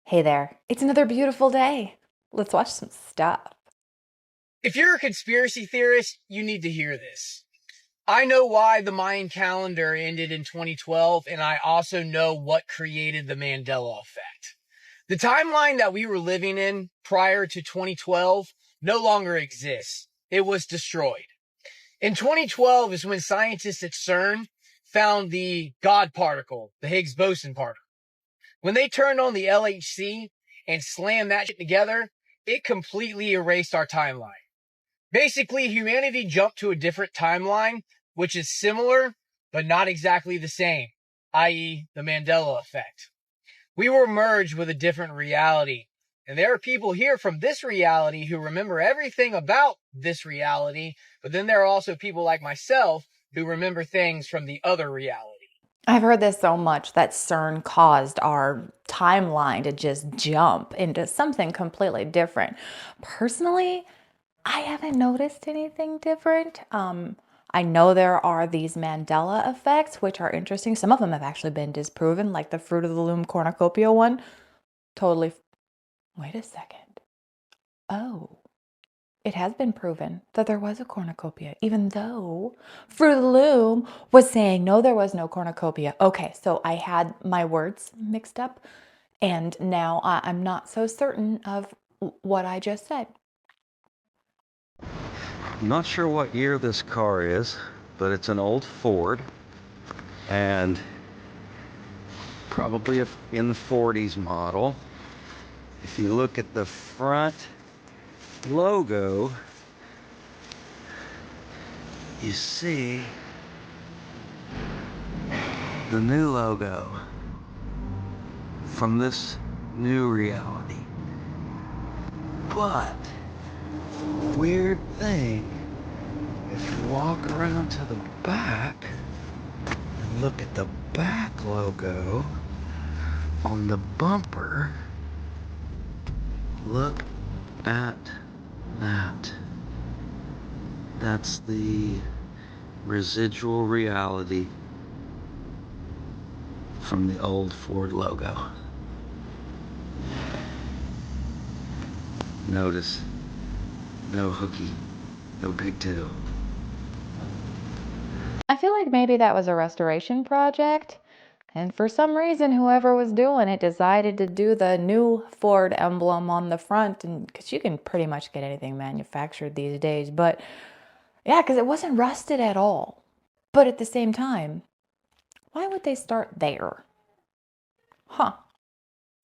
Hey there, it's another beautiful day. Let's watch some stuff. If you're a conspiracy theorist, you need to hear this. I know why the Mayan calendar ended in 2012, and I also know what created the Mandela effect. The timeline that we were living in prior to 2012 no longer exists. It was destroyed. In 2012 is when scientists at CERN found the God particle, the Higgs boson particle. When they turned on the LHC and slammed that shit together, it completely erased our timeline. Basically, humanity jumped to a different timeline, which is similar, but not exactly the same, i.e. the Mandela effect. We were merged with a different reality, and there are people here from this reality who remember everything about this reality, but then there are also people like myself who remember things from the other reality. I've heard this so much that CERN caused our timeline to just jump into something completely different. Personally, I haven't noticed anything different. I know there are these Mandela effects, which are interesting. Some of them have actually been disproven, like the Fruit of the Loom cornucopia one. Totally. Wait a second. Oh, it has been proven that there was a cornucopia, even though Fruit of the Loom was saying, no, there was no cornucopia. Okay, so I had my words mixed up, and now I'm not so certain of what I just said. I'm not sure what year this car is, but it's an old Ford, and probably in the 40s model. If you look at the front logo, you see the new logo from this new reality. But weird thing, if you walk around to the back and look at the back logo on the bumper, look at that. That's the residual reality from the old Ford logo. Notice, no hooky, no pigtail. I feel like maybe that was a restoration project. And for some reason, whoever was doing it decided to do the new Ford emblem on the front. And because you can pretty much get anything manufactured these days. But yeah, because it wasn't rusted at all. But at the same time, why would they start there? Huh.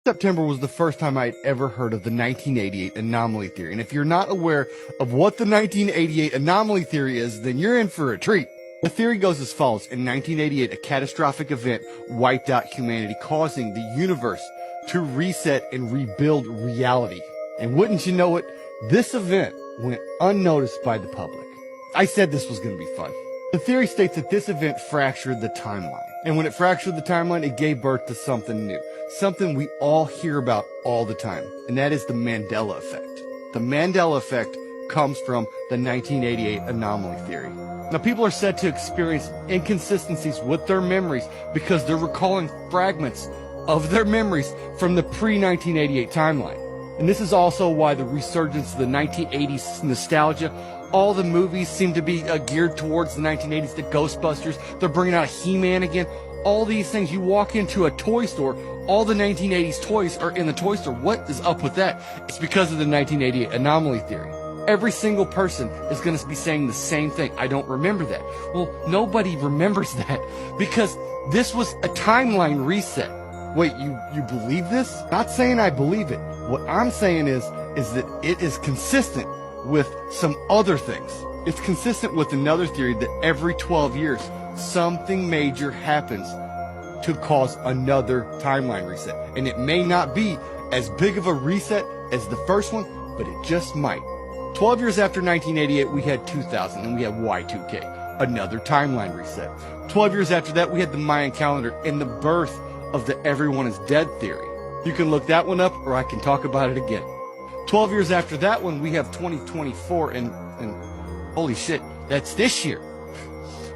September was the first time I'd ever heard of the 1988 anomaly theory. And if you're not aware of what the 1988 anomaly theory is, then you're in for a treat. The theory goes as follows. In 1988, a catastrophic event wiped out humanity, causing the universe to reset and rebuild reality. And wouldn't you know it, this event went unnoticed by the public. I said this was going to be fun. The theory states that this event fractured the timeline. And when it fractured the timeline, it gave birth to something new. Something we all hear about all the time. And that is the Mandela effect. The Mandela effect comes from the 1988 anomaly theory. Now, people are said to experience inconsistencies with their memories because they're recalling fragments of their memories from the pre-1988 timeline. And this is also why the resurgence of the 1980s nostalgia, all the movies seem to be geared towards the 1980s, the Ghostbusters, they're bringing out a He-Man again. All these things, you walk into a toy store, all the 1980s toys are in the toy store. What is up with that? It's because of the 1988 anomaly theory. Every single person is going to be saying the same thing. I don't remember that. Well, nobody remembers that because this was a timeline reset. Wait, you believe this? Not saying I believe it. What I'm saying is that it is consistent with some other things. It's consistent with another theory that every 12 years, something major happens to cause another timeline reset. And it may not be as big of a reset as the first one, but it just might. 12 years after 1988, we had 2000, and we had Y2K, another timeline reset. 12 years after that, we had the Mayan calendar and the birth of the everyone is dead theory. You can look that one up, or I can talk about it again. 12 years after that one, we have 2024, and holy shit, that's this year.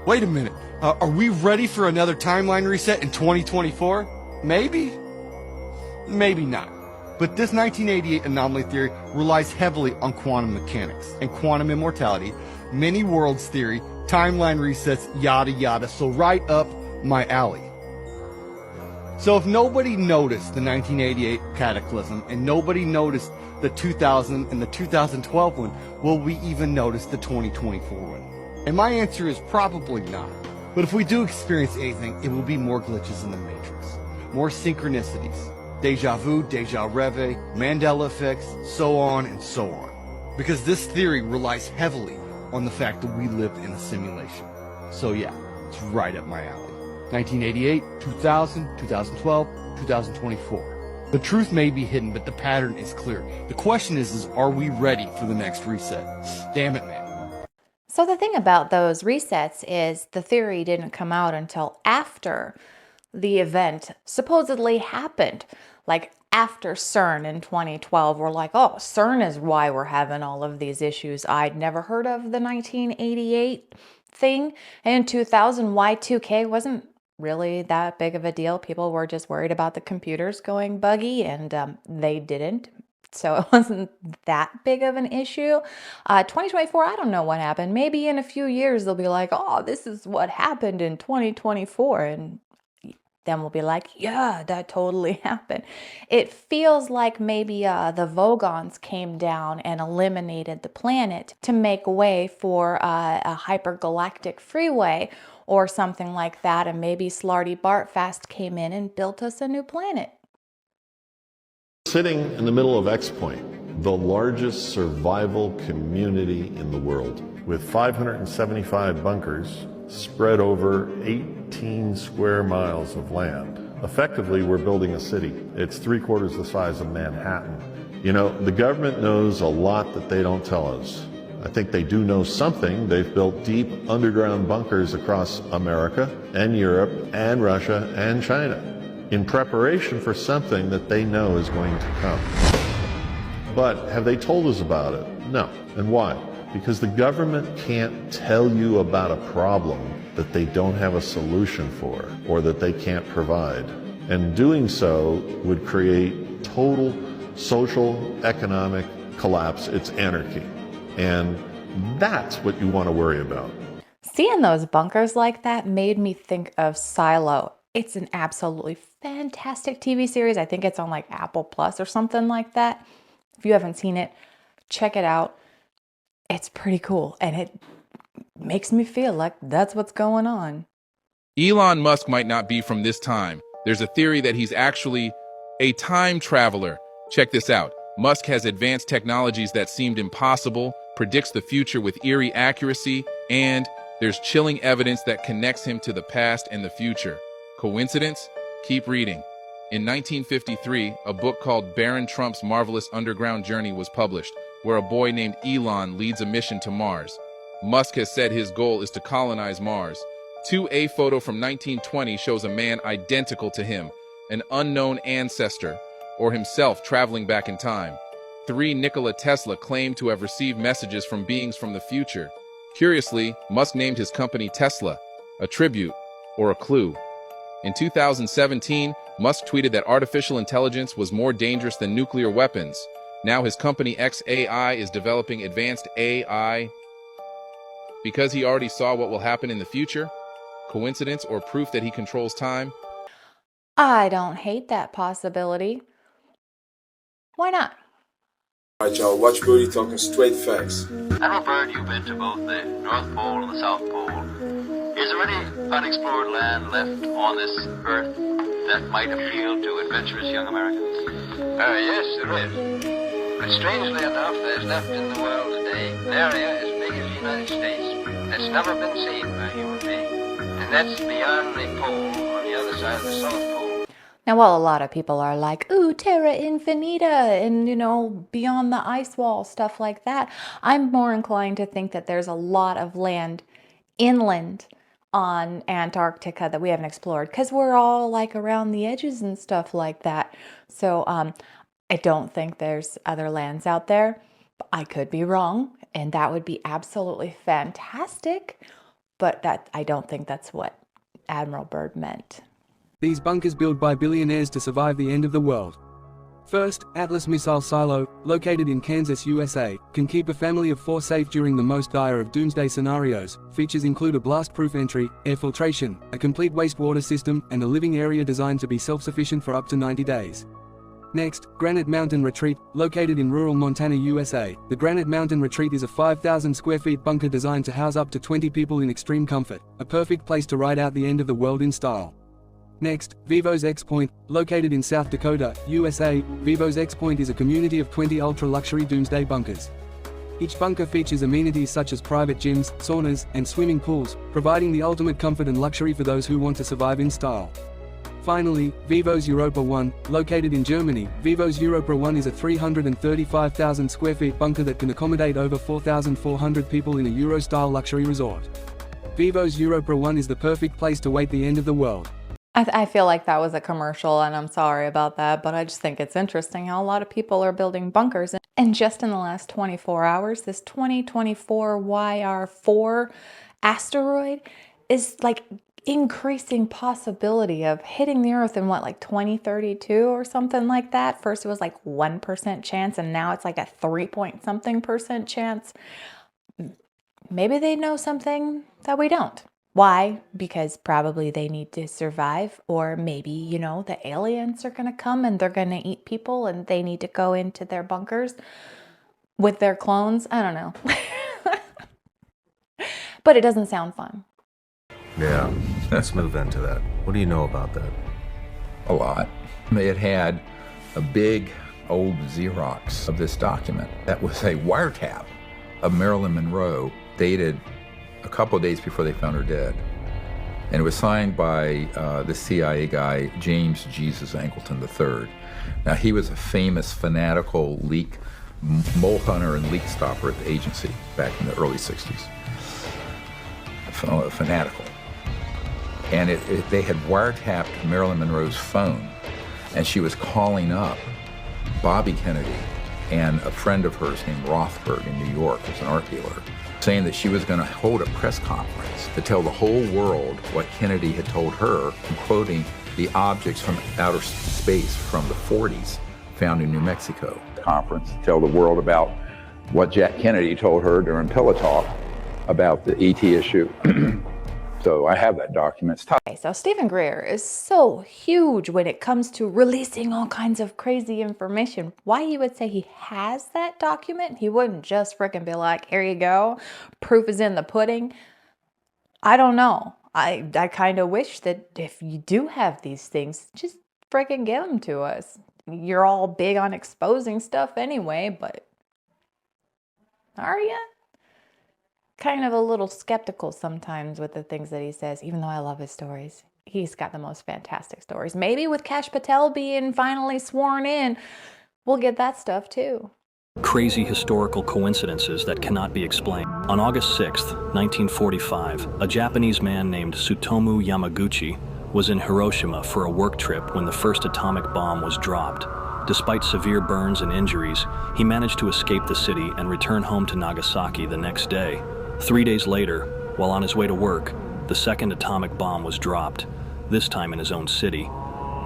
Wait a minute, are we ready for another timeline reset in 2024? Maybe, maybe not. But this 1988 anomaly theory relies heavily on quantum mechanics and quantum immortality, many worlds theory, timeline resets, yada yada, so right up my alley. So if nobody noticed the 1988 cataclysm and nobody noticed the 2000 and the 2012 one, will we even notice the 2024 one? And my answer is probably not. But if we do experience anything, it will be more glitches in the Matrix, more synchronicities, deja vu, deja reve, Mandela effects, so on and so on. Because this theory relies heavily on the fact that we live in a simulation. So yeah, it's right up my alley. 1988, 2000, 2012, 2024. The truth may be hidden, but the pattern is clear. The question is are we ready for the next reset? Damn it, man. So the thing about those resets is the theory didn't come out until after the event supposedly happened. Like after CERN in 2012, we're like, oh, CERN is why we're having all of these issues. I'd never heard of the 1988 thing. And in 2000, Y2K wasn't really that big of a deal. People were just worried about the computers going buggy, and they didn't. So it wasn't that big of an issue. 2024, I don't know what happened. Maybe in a few years they'll be like, oh, this is what happened in 2024. And then we'll be like, yeah, that totally happened. It feels like maybe the Vogons came down and eliminated the planet to make way for a hypergalactic freeway or something like that. And maybe Slarty Bartfast came in and built us a new planet. Sitting in the middle of X Point, the largest survival community in the world, with 575 bunkers spread over 18 square miles of land. Effectively, we're building a city. It's 3/4 the size of Manhattan. You know, the government knows a lot that they don't tell us. I think they do know something. They've built deep underground bunkers across America and Europe and Russia and China in preparation for something that they know is going to come. But have they told us about it? No. And why? Because the government can't tell you about a problem that they don't have a solution for or that they can't provide. And doing so would create total social, economic collapse. It's anarchy. And that's what you want to worry about. Seeing those bunkers like that made me think of Silo. It's an absolutely fantastic TV series. I think it's on like Apple Plus or something like that. If you haven't seen it, check it out. It's pretty cool, and it makes me feel like that's what's going on. Elon Musk might not be from this time. There's a theory that he's actually a time traveler. Check this out. Musk has advanced technologies that seemed impossible, predicts the future with eerie accuracy, and there's chilling evidence that connects him to the past and the future. Coincidence? Keep reading. In 1953, a book called Baron Trump's Marvelous Underground Journey was published, where a boy named Elon leads a mission to Mars. Musk has said his goal is to colonize Mars. A photo from 1920 shows a man identical to him, an unknown ancestor, or himself traveling back in time. 3 Nikola Tesla claimed to have received messages from beings from the future. Curiously, Musk named his company Tesla, a tribute or a clue. In 2017, Musk tweeted that artificial intelligence was more dangerous than nuclear weapons. Now his company XAI is developing advanced AI because he already saw what will happen in the future. Coincidence or proof that he controls time? I don't hate that possibility. Why not? Alright y'all, watch Booty talking straight facts. I know, Bird, you've been to both the North Pole and the South Pole. Is there any unexplored land left on this Earth that might appeal to adventurous young Americans? Yes, there is. But strangely enough, there's left in the world today an area as big as the United States that's never been seen by a human being. And that's beyond the pole on the other side of the South Pole. Now, while a lot of people are like, ooh, terra infinita, and, beyond the ice wall, stuff like that, I'm more inclined to think that there's a lot of land inland on Antarctica that we haven't explored because we're all like around the edges and stuff like that. So I don't think there's other lands out there. I could be wrong, and that would be absolutely fantastic, but I don't think that's what Admiral Byrd meant. These bunkers built by billionaires to survive the end of the world. First, Atlas Missile Silo, located in Kansas, USA, can keep a family of 4 safe during the most dire of doomsday scenarios. Features include a blast-proof entry, air filtration, a complete wastewater system, and a living area designed to be self-sufficient for up to 90 days. Next, Granite Mountain Retreat, located in rural Montana, USA. The Granite Mountain Retreat is a 5,000 square feet bunker designed to house up to 20 people in extreme comfort, a perfect place to ride out the end of the world in style. Next, Vivo's X Point, located in South Dakota, USA. Vivo's X Point is a community of 20 ultra-luxury doomsday bunkers. Each bunker features amenities such as private gyms, saunas, and swimming pools, providing the ultimate comfort and luxury for those who want to survive in style. Finally, Vivo's Europa 1, located in Germany. Vivo's Europa 1 is a 335,000 square feet bunker that can accommodate over 4,400 people in a Euro-style luxury resort. Vivo's Europa 1 is the perfect place to wait the end of the world. I feel like that was a commercial, and I'm sorry about that, but I just think it's interesting how a lot of people are building bunkers. And just in the last 24 hours, this 2024 YR4 asteroid is like increasing possibility of hitting the Earth in what, like 2032 or something like that. First it was like 1% chance, and now it's like a 3-point-something% chance. Maybe they know something that we don't. Why? Because probably they need to survive, or maybe, you know, the aliens are going to come and they're going to eat people and they need to go into their bunkers with their clones. I don't know. But it doesn't sound fun. Yeah, let's move into that. What do you know about that? A lot. It had a big old Xerox of this document that was a wiretap of Marilyn Monroe, dated a couple of days before they found her dead. And it was signed by the CIA guy, James Jesus Angleton III. Now, he was a famous fanatical leak mole hunter and leak stopper at the agency back in the early 60s. Fanatical. And they had wiretapped Marilyn Monroe's phone, and she was calling up Bobby Kennedy and a friend of hers named Rothberg in New York, who's an art dealer, saying that she was going to hold a press conference to tell the whole world what Kennedy had told her, quoting the objects from outer space from the 40s found in New Mexico. Conference to tell the world about what Jack Kennedy told her during Pillow Talk about the ET issue. So I have that document. Okay, so Stephen Greer is so huge when it comes to releasing all kinds of crazy information. Why he would say he has that document? He wouldn't just frickin' be like, here you go, proof is in the pudding. I don't know. I kind of wish that if you do have these things, just frickin' give them to us. You're all big on exposing stuff anyway, but are ya? Kind of a little skeptical sometimes with the things that he says, even though I love his stories. He's got the most fantastic stories. Maybe with Kash Patel being finally sworn in, we'll get that stuff too. Crazy historical coincidences that cannot be explained. On August 6th, 1945, a Japanese man named Tsutomu Yamaguchi was in Hiroshima for a work trip when the first atomic bomb was dropped. Despite severe burns and injuries, he managed to escape the city and return home to Nagasaki the next day. 3 days later, while on his way to work, the second atomic bomb was dropped, this time in his own city.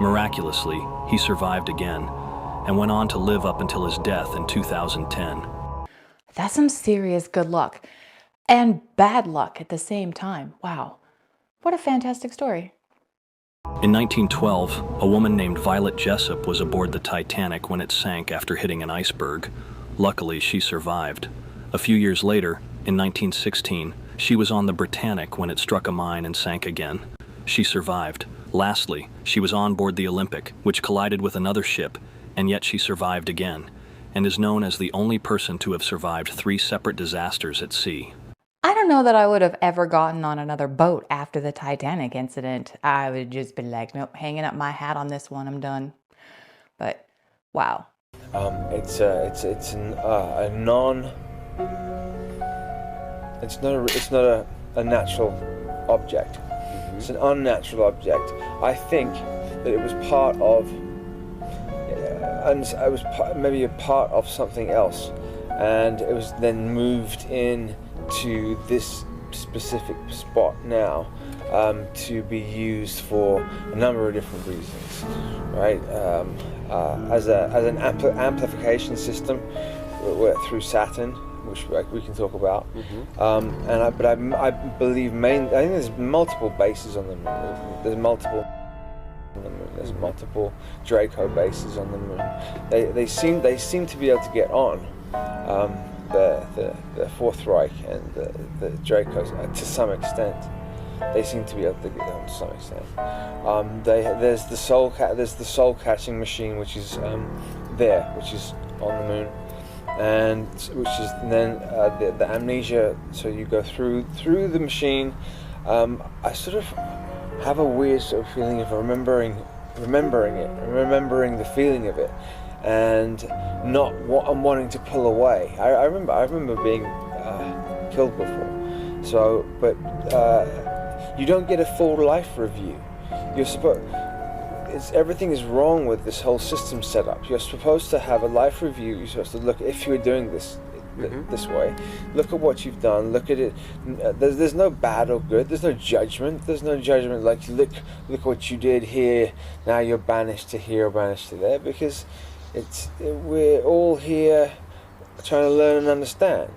Miraculously, he survived again and went on to live up until his death in 2010. That's some serious good luck and bad luck at the same time. Wow, what a fantastic story. In 1912, a woman named Violet Jessup was aboard the Titanic when it sank after hitting an iceberg. Luckily, she survived. A few years later, in 1916, she was on the Britannic when it struck a mine and sank again. She survived. Lastly, she was on board the Olympic, which collided with another ship, and yet she survived again, and is known as the only person to have survived 3 separate disasters at sea. I don't know that I would have ever gotten on another boat after the Titanic incident. I would just be like, nope, hanging up my hat on this one, I'm done. But, wow. It's not a natural object. Mm-hmm. It's an unnatural object. I think that it was part of, and it was maybe a part of something else, and it was then moved in to this specific spot now, to be used for a number of different reasons, right? As an amplification system through Saturn, which we can talk about. But I believe I think there's multiple bases on the moon. There's multiple Draco bases on the moon. They seem to be able to get on the Fourth Reich and the Dracos to some extent. They seem to be able to get on to some extent. There's the soul catching machine, which is which is on the moon, and then the amnesia. So you go through the machine. I sort of have a weird sort of feeling of remembering the feeling of it, and not wanting to pull away. I remember being killed before. So, but you don't get a full life review. You're supposed. Everything is wrong with this whole system setup. You're supposed to have a life review. You're supposed to look, if you were doing this this way, look at what you've done, look at it. There's no bad or good, there's no judgment. Like, look what you did here, now you're banished to here or banished to there, because we're all here trying to learn and understand.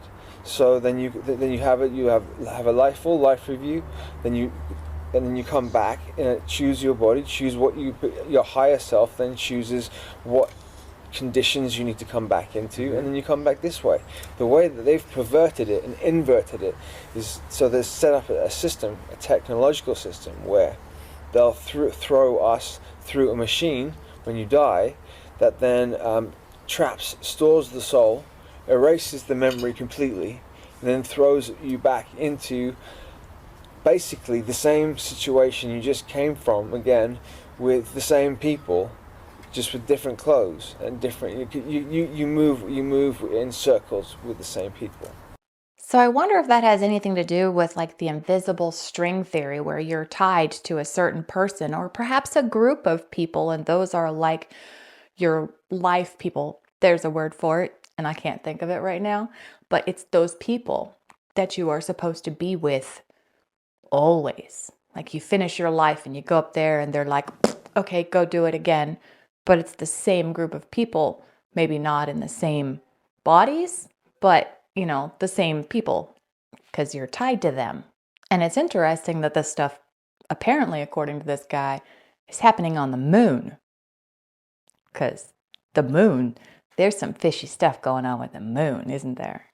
So then you have a full life review, then you come back and choose your body, choose what your higher self then chooses what conditions you need to come back into, and then you come back this way. The way that they've perverted it and inverted it is so they've set up a system, a technological system, where they'll throw us through a machine when you die that then stores the soul, erases the memory completely, and then throws you back into basically the same situation you just came from again, with the same people, just with different clothes and different. You move in circles with the same people. So I wonder if that has anything to do with like the invisible string theory, where you're tied to a certain person or perhaps a group of people, and those are like your life people. There's a word for it, and I can't think of it right now, but it's those people that you are supposed to be with always. Like, you finish your life and you go up there and they're like, okay, go do it again. But it's the same group of people, maybe not in the same bodies, but, the same people, because you're tied to them. And it's interesting that this stuff, apparently, according to this guy, is happening on the moon. Because the moon, there's some fishy stuff going on with the moon, isn't there?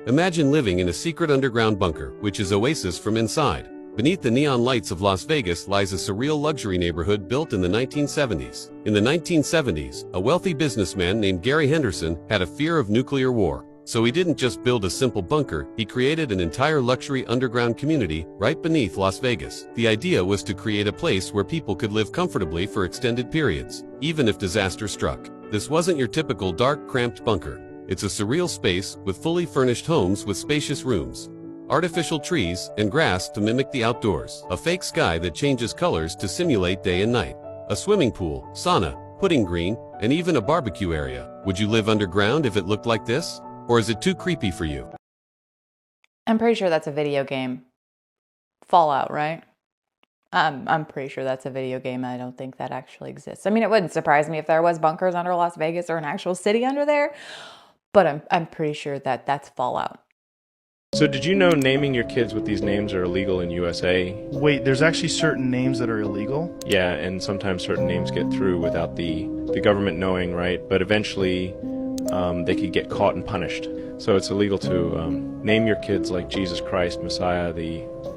Imagine living in a secret underground bunker, which is oasis from inside. Beneath the neon lights of Las Vegas lies a surreal luxury neighborhood built in the 1970s. In the 1970s, a wealthy businessman named Gary Henderson had a fear of nuclear war. So he didn't just build a simple bunker, he created an entire luxury underground community right beneath Las Vegas. The idea was to create a place where people could live comfortably for extended periods, even if disaster struck. This wasn't your typical dark, cramped bunker. It's a surreal space with fully furnished homes with spacious rooms, artificial trees and grass to mimic the outdoors, a fake sky that changes colors to simulate day and night, a swimming pool, sauna, pudding green, and even a barbecue area. Would you live underground if it looked like this? Or is it too creepy for you? I'm pretty sure that's a video game. Fallout, right? I'm pretty sure that's a video game. I don't think that actually exists. I mean, it wouldn't surprise me if there was bunkers under Las Vegas or an actual city under there, but I'm pretty sure that that's Fallout. So did you know naming your kids with these names are illegal in USA? Wait, there's actually certain names that are illegal? Yeah, and sometimes certain names get through without the government knowing, right? But eventually they could get caught and punished. So it's illegal to name your kids like Jesus Christ, Messiah,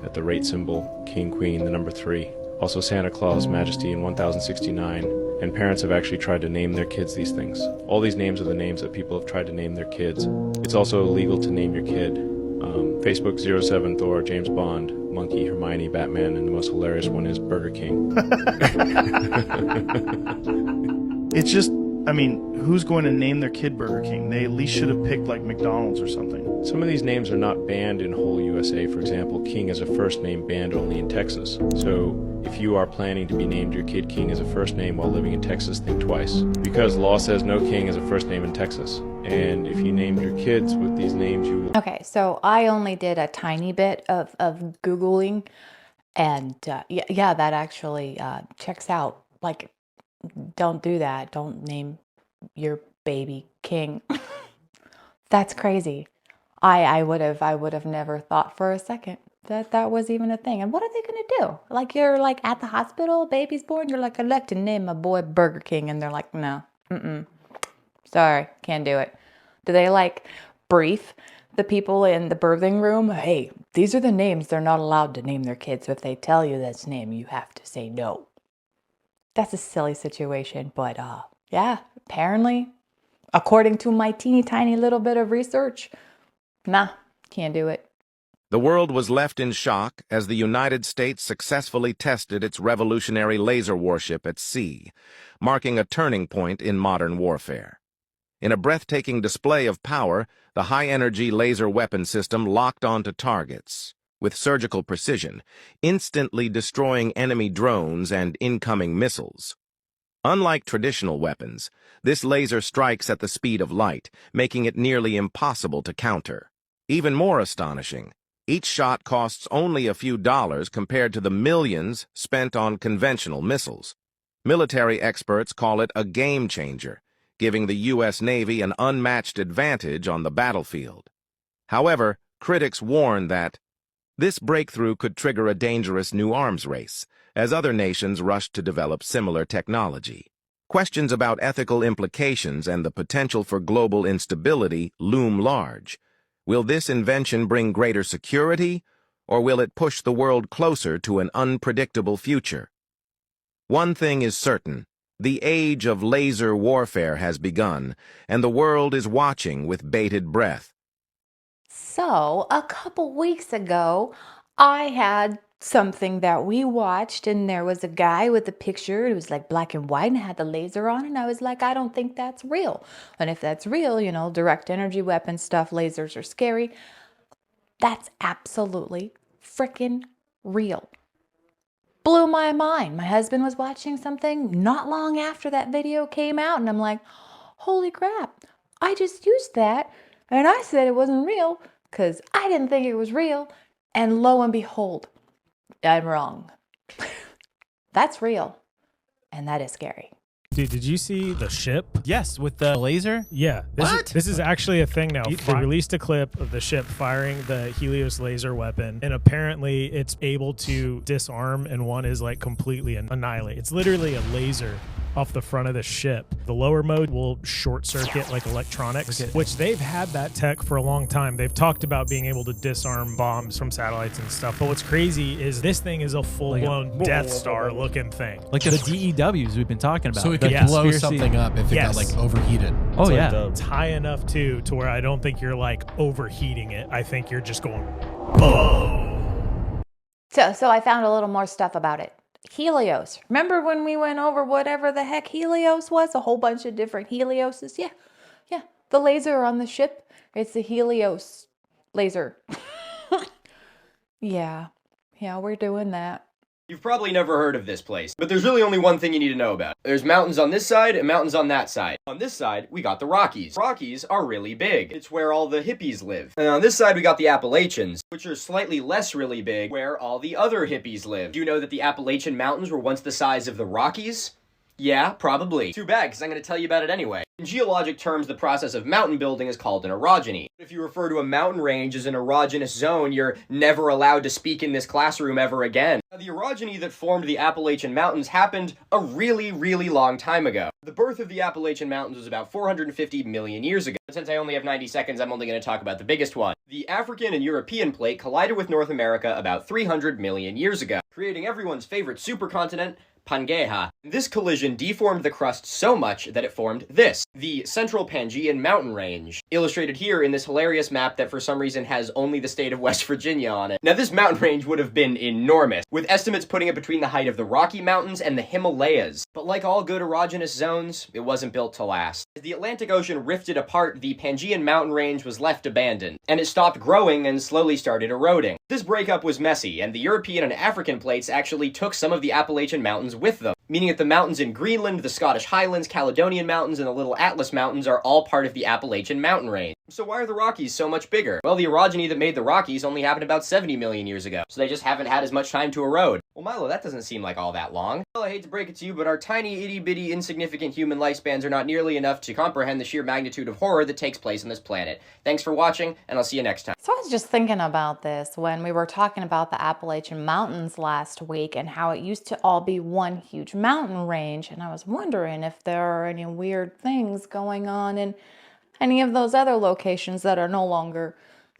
at the rate symbol, King, Queen, the number 3. Also Santa Claus, Majesty, and 1069. And parents have actually tried to name their kids these things. All these names are the names that people have tried to name their kids. It's also illegal to name your kid Facebook 07 Thor, James Bond, Monkey, Hermione, Batman, and the most hilarious one is Burger King. It's just, I mean, who's going to name their kid Burger King? They at least should have picked like McDonald's or something. Some of these names are not banned in whole USA. For example, King as a first name banned only in Texas. So if you are planning to be named your kid King as a first name while living in Texas, think twice. Because law says no King as a first name in Texas. And if you named your kids with these names, you will... Okay, so I only did a tiny bit of Googling, And yeah, that actually checks out. Like, don't do that. Don't name your baby King. That's crazy. I would have never thought for a second that that was even a thing. And what are they gonna do? Like, you're like at the hospital, baby's born, you're like, I'd like to name my boy Burger King, and they're like, no, sorry, can't do it. Do they like brief the people in the birthing room? Hey, these are the names they're not allowed to name their kids. If they tell you this name, you have to say no. That's a silly situation, but yeah, apparently, according to my teeny tiny little bit of research, nah, can't do it. The world was left in shock as the United States successfully tested its revolutionary laser warship at sea, marking a turning point in modern warfare. In a breathtaking display of power, the high-energy laser weapon system locked onto targets, with surgical precision, instantly destroying enemy drones and incoming missiles. Unlike traditional weapons, this laser strikes at the speed of light, making it nearly impossible to counter. Even more astonishing, each shot costs only a few dollars compared to the millions spent on conventional missiles. Military experts call it a game changer, giving the U.S. Navy an unmatched advantage on the battlefield. However, critics warn that this breakthrough could trigger a dangerous new arms race, as other nations rush to develop similar technology. Questions about ethical implications and the potential for global instability loom large. Will this invention bring greater security, or will it push the world closer to an unpredictable future? One thing is certain. The age of laser warfare has begun, and the world is watching with bated breath. So, a couple weeks ago, I had something that we watched, and there was a guy with a picture. It was like black and white and it had the laser on, and I was like, I don't think that's real. And if that's real, you know, direct energy weapon stuff, lasers are scary. That's absolutely freaking real. Blew my mind. My husband was watching something not long after that video came out, and I'm like, holy crap, I just used that, and I said it wasn't real because I didn't think it was real, and lo and behold, I'm wrong. That's real, and that is scary. Dude, did you see the ship? Yes, with the laser? Yeah. This is actually a thing now. They released a clip of the ship firing the Helios laser weapon, and apparently it's able to disarm, and one is like completely annihilate. It's literally a laser off the front of the ship. The lower mode will short circuit like electronics, which they've had that tech for a long time. They've talked about being able to disarm bombs from satellites and stuff. But what's crazy is this thing is a full-blown Death Star looking thing. Like the DEWs we've been talking about. So it could blow something up if it got like overheated. Oh yeah. It's high enough to where I don't think you're like overheating it. I think you're just going boom. So I found a little more stuff about it. Helios. Remember when we went over whatever the heck Helios was? A whole bunch of different Helioses? Yeah. The laser on the ship, it's the Helios laser. Yeah, we're doing that. You've probably never heard of this place, but there's really only one thing you need to know about. There's mountains on this side and mountains on that side. On this side, we got the Rockies. Rockies are really big. It's where all the hippies live. And on this side, we got the Appalachians, which are slightly less really big, where all the other hippies live. Do you know that the Appalachian Mountains were once the size of the Rockies? Yeah, probably. Too bad, because I'm going to tell you about it anyway. In geologic terms, the process of mountain building is called an orogeny. If you refer to a mountain range as an erogenous zone, you're never allowed to speak in this classroom ever again. Now, the orogeny that formed the Appalachian Mountains happened a really, really long time ago. The birth of the Appalachian Mountains was about 450 million years ago. Since I only have 90 seconds, I'm only going to talk about the biggest one. The African and European plate collided with North America about 300 million years ago, creating everyone's favorite supercontinent, Pangaea. This collision deformed the crust so much that it formed this, the Central Pangaean Mountain Range, illustrated here in this hilarious map that for some reason has only the state of West Virginia on it. Now this mountain range would have been enormous, with estimates putting it between the height of the Rocky Mountains and the Himalayas. But like all good erogenous zones, it wasn't built to last. As the Atlantic Ocean rifted apart, the Pangaean Mountain Range was left abandoned, and it stopped growing and slowly started eroding. This breakup was messy, and the European and African plates actually took some of the Appalachian Mountains with them. meaning that the mountains in Greenland, the Scottish Highlands, Caledonian Mountains, and the Little Atlas Mountains are all part of the Appalachian mountain range. So why are the Rockies so much bigger? Well, the orogeny that made the Rockies only happened about 70 million years ago, so they just haven't had as much time to erode. Well, Milo, that doesn't seem like all that long. Well, I hate to break it to you, but our tiny, itty-bitty, insignificant human lifespans are not nearly enough to comprehend the sheer magnitude of horror that takes place on this planet. Thanks for watching, and I'll see you next time. So I was just thinking about this when we were talking about the Appalachian Mountains last week and how it used to all be one huge mountain range, and I was wondering if there are any weird things going on in any of those other locations that are no longer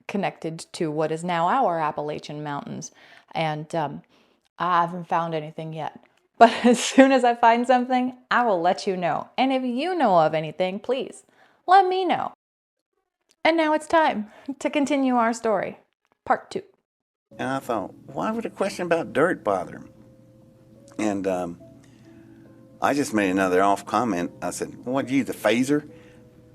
connected to what is now our Appalachian Mountains. And I haven't found anything yet. But as soon as I find something, I will let you know. And if you know of anything, please let me know. And now it's time to continue our story. Part 2. And I thought, why would a question about dirt bother him? And I just made another off comment. I said, well, what, you use a phaser?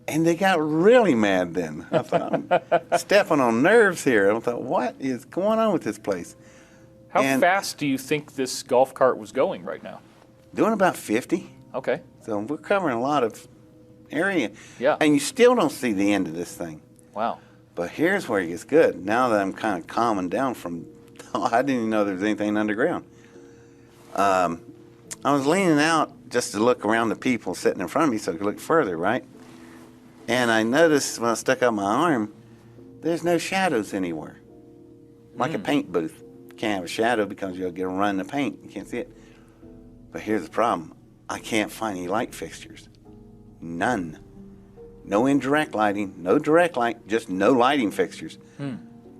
And they got really mad then. I thought, I'm stepping on nerves here. I thought, what is going on with this place? How fast do you think this golf cart was going right now? Doing about 50. Okay. So we're covering a lot of area. Yeah. And you still don't see the end of this thing. Wow. But here's where it gets good. Now that I'm kind of calming down from, I didn't even know there was anything underground. I was leaning out just to look around the people sitting in front of me so I could look further, right? And I noticed when I stuck out my arm, there's no shadows anywhere. Like a paint booth. You can't have a shadow because you'll get a run in the paint. You can't see it. But here's the problem. I can't find any light fixtures. None. No indirect lighting, no direct light, just no lighting fixtures.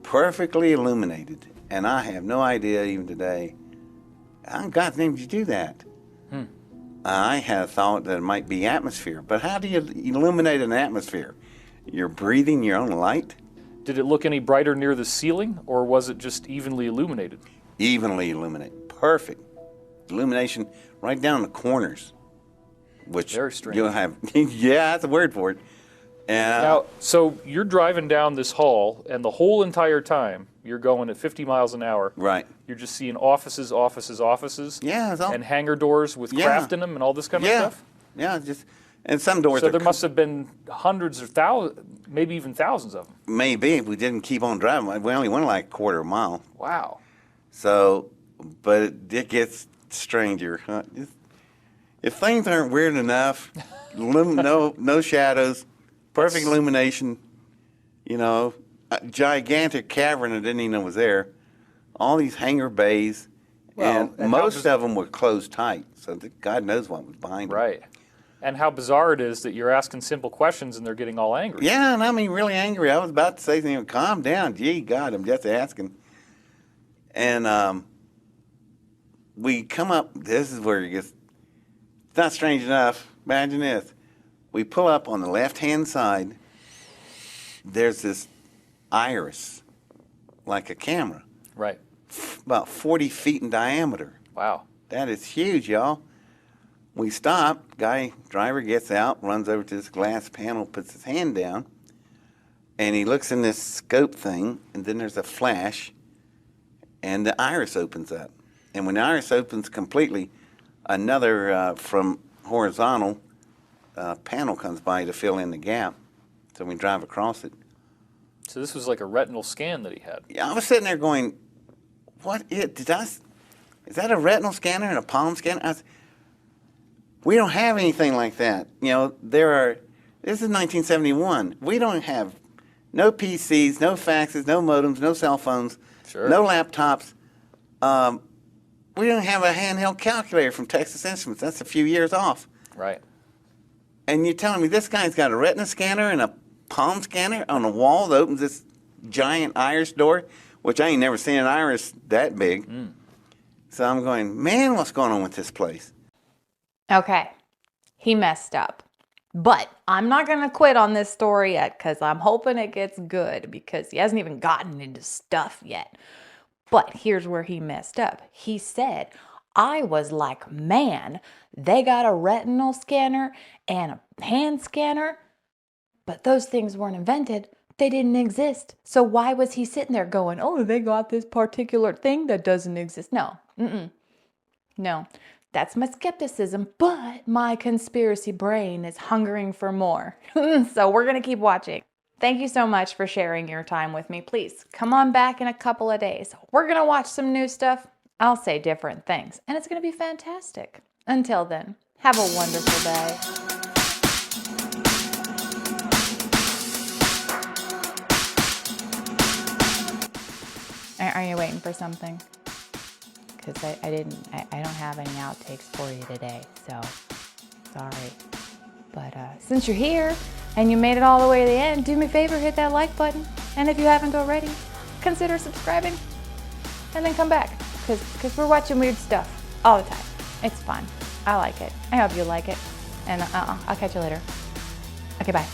Perfectly illuminated. And I have no idea even today, how in God's name did you do that? I had thought that it might be atmosphere, but how do you illuminate an atmosphere? You're breathing your own light? Did it look any brighter near the ceiling, or was it just evenly illuminated? Evenly illuminated. Perfect. Illumination right down the corners. Which very strange. You'll have, yeah, that's a word for it. Now, so you're driving down this hall, and the whole entire time you're going at 50 miles an hour. Right. You're just seeing offices, Yeah, it's all, and hangar doors with craft in them and all this kind of stuff? Yeah, just, and some doors So are there must have been hundreds or thousands, maybe even thousands of them. maybe if we didn't keep on driving. We only went like a quarter of a mile. Wow. So, but it gets stranger. If things aren't weird enough, no shadows, perfect illumination, you know, a gigantic cavern I didn't even know was there, all these hangar bays, and most of them were closed tight, so God knows what was behind them. Right. And how bizarre it is that you're asking simple questions and they're getting all angry. Yeah, and I mean really angry. I was about to say something, calm down, gee, God, I'm just asking. And we come up, this is where it gets, it's not strange enough. Imagine this. We pull up on the left-hand side. There's this iris, like a camera. Right. About 40 feet in diameter. Wow. That is huge, y'all. We stop. Driver gets out, runs over to this glass panel, puts his hand down, and he looks in this scope thing, and then there's a flash, and the iris opens up. And when the iris opens completely, another from horizontal panel comes by to fill in the gap, so we drive across it. So this was like a retinal scan that he had. Yeah, I was sitting there going, is that a retinal scanner and a palm scanner? We don't have anything like that. You know, this is 1971. We don't have no PCs, no faxes, no modems, no cell phones, no laptops. We don't have a handheld calculator from Texas Instruments. That's a few years off. Right. And you're telling me this guy's got a retina scanner and a palm scanner on the wall that opens this giant iris door, which I ain't never seen an iris that big. So I'm going, man, what's going on with this place? Okay, he messed up. But I'm not going to quit on this story yet because I'm hoping it gets good because he hasn't even gotten into stuff yet. But here's where he messed up. He said, I was like, man, they got a retinal scanner and a hand scanner, but those things weren't invented. They didn't exist. So why was he sitting there going, oh, they got this particular thing that doesn't exist? No, no. That's my skepticism, but my conspiracy brain is hungering for more. So we're going to keep watching. Thank you so much for sharing your time with me. Please come on back in a couple of days. We're going to watch some new stuff. I'll say different things, and it's going to be fantastic. Until then, have a wonderful day. Are you waiting for something? Because I don't have any outtakes for you today, so sorry. But since you're here and you made it all the way to the end, do me a favor, hit that like button. And if you haven't already, consider subscribing and then come back, because we're watching weird stuff all the time. It's fun. I like it. I hope you like it. And I'll catch you later. Okay, bye.